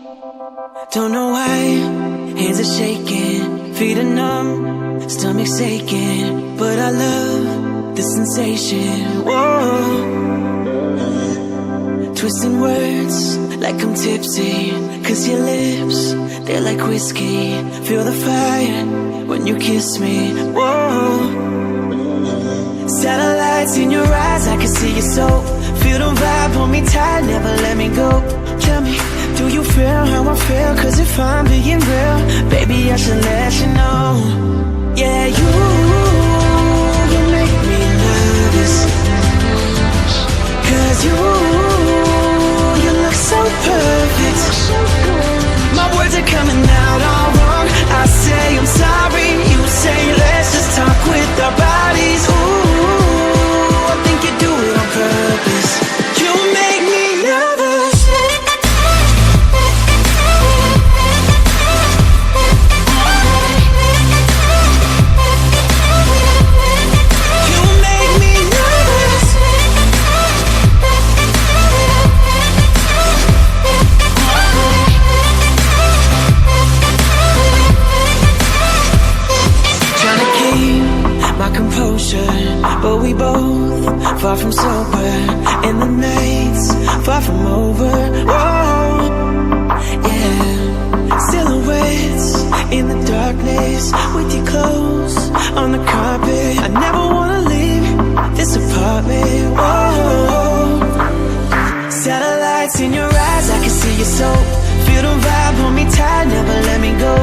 Don't know why, hands are shaking, feet are numb, stomach's aching, but I love the sensation. Whoa, twisting words like I'm tipsy, 'cause your lips, they're like whiskey. Feel the fire when you kiss me. Whoa, satellites in your eyes, I can see your soul. Feel the vibe, hold me tight, never let me go. Tell me, do you feel how I feel? 'Cause if I'm being real, baby, I should let you know. Yeah, you make me nervous, 'cause you look so perfect. My words are coming out all wrong. I say I'm sorry, you say let's just talk with our bodies. Ooh, I think you do it on purpose. You make me nervous. You make me nervous. Trying to keep my composure, but we both far from sober, and the nights far from over. Whoa, yeah, silhouettes in the darkness with your clothes on the carpet. I never wanna leave this apartment. Whoa, satellites in your eyes, I can see your soul. Feel the vibe, hold me tight, never let me go.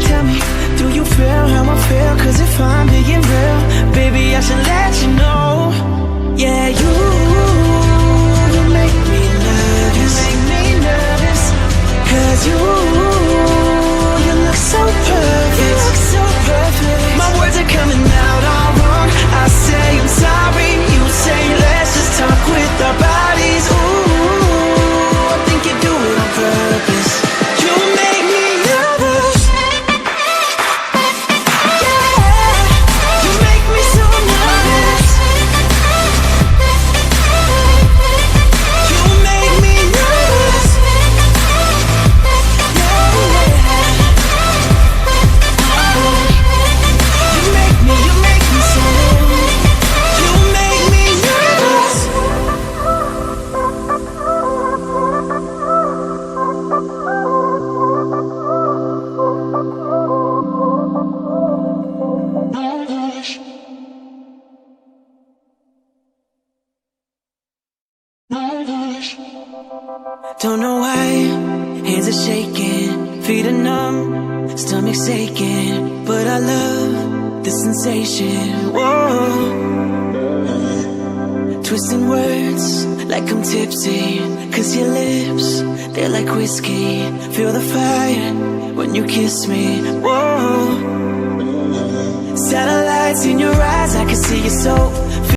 Tell me, do you feel how I feel? 'Cause if I'm being real, baby, I should let you know. Yeah, you make me nervous. You make me nervous, 'cause you look so perfect. You look so perfect. My words are coming out all wrong. I say I'm sorry, you say let's just talk with our bodies. Ooh, I think you do it on purpose. You make me nervous. Yeah, you make me so nervous. You make me nervous. Yeah. You make me so. You make me nervous. Don't know why, hands are shaking, feet are numb, stomach's aching, but I love the sensation. Whoa, twisting words like I'm tipsy, 'cause your lips, they're like whiskey. Feel the fire when you kiss me. Whoa, satellites in your eyes, I can see your soul.